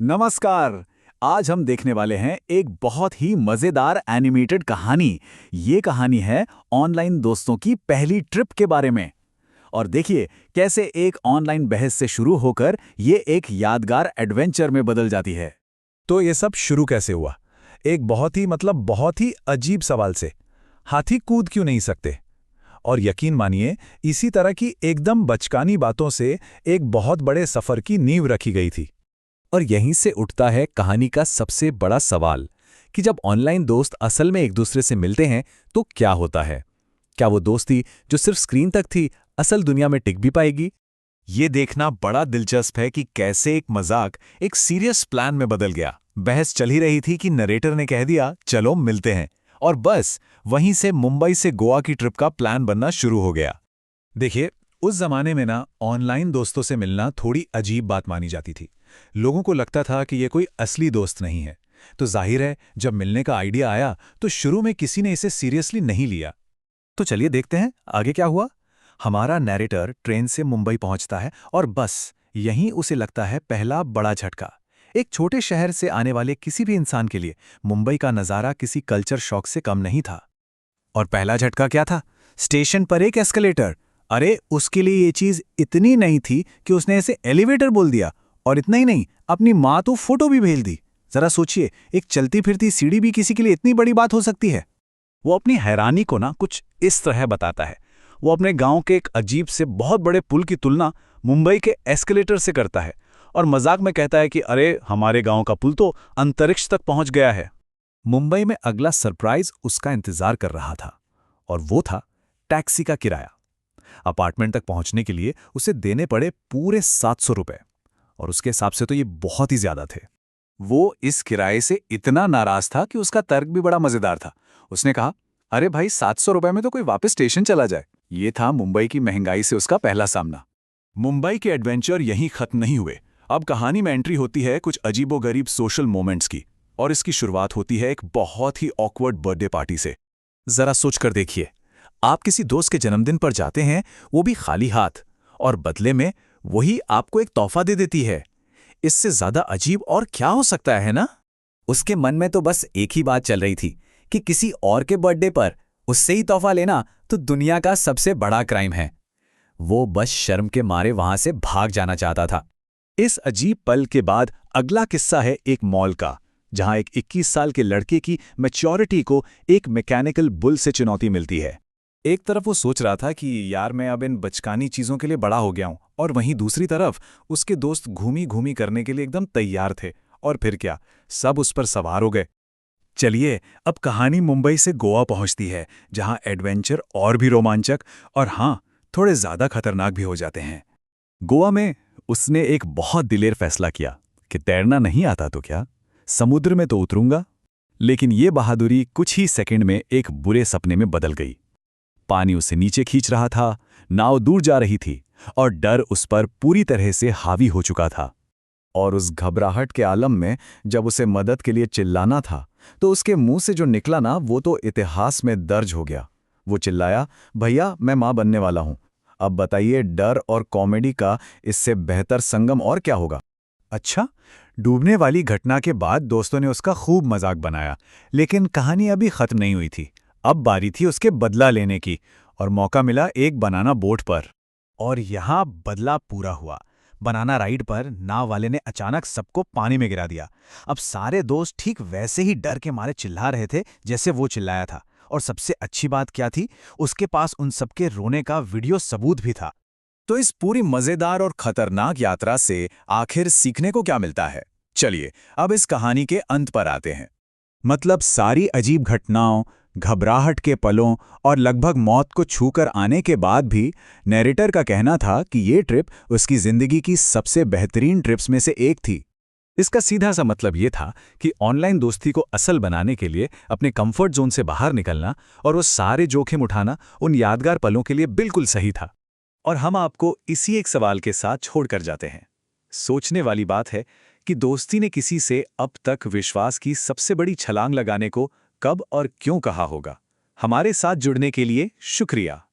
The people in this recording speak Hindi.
नमस्कार। आज हम देखने वाले हैं एक बहुत ही मजेदार एनिमेटेड कहानी। ये कहानी है ऑनलाइन दोस्तों की पहली ट्रिप के बारे में। और देखिए कैसे एक ऑनलाइन बहस से शुरू होकर ये एक यादगार एडवेंचर में बदल जाती है। तो ये सब शुरू कैसे हुआ? एक बहुत ही अजीब सवाल से। हाथी कूद क्यों नहीं सकते? और यकीन मानिए, इसी तरह की एकदम बचकानी बातों से एक बहुत बड़े सफर की नींव रखी गई थी। और यहीं से उठता है कहानी का सबसे बड़ा सवाल कि जब ऑनलाइन दोस्त असल में एक दूसरे से मिलते हैं तो क्या होता है? क्या वो दोस्ती जो सिर्फ स्क्रीन तक थी असल दुनिया में टिक भी पाएगी? ये देखना बड़ा दिलचस्प है कि कैसे एक मजाक एक सीरियस प्लान में बदल गया। बहस चल ही रही थी कि नरेटर ने कह दिया, चलो मिलते हैं, और बस वहीं से मुंबई से गोवा की ट्रिप का प्लान बनना शुरू हो गया। देखिए, उस जमाने में ना ऑनलाइन दोस्तों से मिलना थोड़ी अजीब बात मानी जाती थी। लोगों को लगता था कि ये कोई असली दोस्त नहीं है। तो जाहिर है, जब मिलने का आइडिया आया तो शुरू में किसी ने इसे सीरियसली नहीं लिया। तो चलिए देखते हैं आगे क्या हुआ। हमारा नैरेटर ट्रेन से मुंबई पहुंचता है और बस यहीं उसे लगता है पहला बड़ा झटका। एक छोटे शहर से आने वाले किसी भी इंसान के लिए मुंबई का नज़ारा किसी कल्चर शॉक से कम नहीं था। और पहला झटका क्या था? स्टेशन पर एक एस्केलेटर। अरे उसके लिए ये चीज इतनी नहीं थी कि उसने इसे एलिवेटर बोल दिया। और इतना ही नहीं, अपनी माँ तो फोटो भी भेज दी। जरा सोचिए, एक चलती फिरती सीढ़ी भी किसी के लिए इतनी बड़ी बात हो सकती है। वो अपनी हैरानी को ना कुछ इस तरह बताता है। वो अपने गांव के एक अजीब से बहुत बड़े पुल की तुलना मुंबई के एस्केलेटर से करता है और मजाक में कहता है कि अरे हमारे गांव का पुल तो अंतरिक्ष तक पहुंच गया है। मुंबई में अगला सरप्राइज उसका इंतजार कर रहा था और वो था टैक्सी का किराया। अपार्टमेंट तक पहुंचने के लिए उसे देने पड़े पूरे 700 रुपए, और उसके हिसाब से तो ये बहुत ही ज्यादा थे। वो इस किराए से इतना नाराज था कि उसका तर्क भी बड़ा मजेदार था। उसने कहा, अरे भाई 700 रुपए में तो कोई वापस स्टेशन चला जाए। ये था मुंबई की महंगाई से उसका पहला सामना। मुंबई के एडवेंचर यहीं खत्म नहीं हुए। अब कहानी में एंट्री होती है कुछ अजीबोगरीब सोशल मोमेंट्स की, और इसकी शुरुआत होती है एक बहुत ही ऑकवर्ड बर्थडे पार्टी से। जरा सोच कर देखिए, आप किसी दोस्त के जन्मदिन पर जाते हैं, वो भी खाली हाथ, और बदले में वही आपको एक तोहफा दे देती है। इससे ज्यादा अजीब और क्या हो सकता है ना? उसके मन में तो बस एक ही बात चल रही थी कि किसी और के बर्थडे पर उससे ही तोहफा लेना तो दुनिया का सबसे बड़ा क्राइम है। वो बस शर्म के मारे वहां से भाग जाना चाहता था। इस अजीब पल के बाद अगला किस्सा है एक मॉल का, जहां एक 21 साल के लड़के की मैच्योरिटी को एक मैकेनिकल बुल से चुनौती मिलती है। एक तरफ वो सोच रहा था कि यार मैं अब इन बचकानी चीजों के लिए बड़ा हो गया हूं, और वहीं दूसरी तरफ उसके दोस्त घूमी घूमी करने के लिए एकदम तैयार थे। और फिर क्या, सब उस पर सवार हो गए। चलिए, अब कहानी मुंबई से गोवा पहुंचती है, जहां एडवेंचर और भी रोमांचक और हाँ, थोड़े ज्यादा खतरनाक भी हो जाते हैं। गोवा में उसने एक बहुत दिलेर फैसला किया कि तैरना नहीं आता तो क्या, समुद्र में तो उतरूंगा। लेकिन ये बहादुरी कुछ ही सेकंड में एक बुरे सपने में बदल गई। पानी उसे नीचे खींच रहा था, नाव दूर जा रही थी और डर उस पर पूरी तरह से हावी हो चुका था। और उस घबराहट के आलम में जब उसे मदद के लिए चिल्लाना था, तो उसके मुंह से जो निकला ना, वो तो इतिहास में दर्ज हो गया। वो चिल्लाया, भैया मैं मां बनने वाला हूं। अब बताइए, डर और कॉमेडी का इससे बेहतर संगम और क्या होगा? अच्छा, डूबने वाली घटना के बाद दोस्तों ने उसका खूब मजाक बनाया, लेकिन कहानी अभी खत्म नहीं हुई थी। अब बारी थी उसके बदला लेने की, और मौका मिला एक बनाना बोट पर। और यहां बदला पूरा हुआ। बनाना राइड पर नाव वाले ने अचानक सबको पानी में गिरा दिया। अब सारे दोस्त ठीक वैसे ही डर के मारे चिल्ला रहे थे जैसे वो चिल्लाया था। और सबसे अच्छी बात क्या थी, उसके पास उन सबके रोने का वीडियो सबूत भी था। तो इस पूरी मजेदार और खतरनाक यात्रा से आखिर सीखने को क्या मिलता है? चलिए अब इस कहानी के अंत पर आते हैं। मतलब सारी अजीब घटनाओं, घबराहट के पलों और लगभग मौत को छूकर आने के बाद भी नैरेटर का कहना था कि ये ट्रिप उसकी जिंदगी की सबसे बेहतरीन ट्रिप्स में से एक थी। इसका सीधा सा मतलब ये था कि ऑनलाइन दोस्ती को असल बनाने के लिए अपने कंफर्ट जोन से बाहर निकलना और वो सारे जोखिम उठाना उन यादगार पलों के लिए बिल्कुल सही था। और हम आपको इसी एक सवाल के साथ छोड़कर जाते हैं। सोचने वाली बात है कि दोस्ती ने किसी से अब तक विश्वास की सबसे बड़ी छलांग लगाने को कब और क्यों कहा होगा। हमारे साथ जुड़ने के लिए शुक्रिया।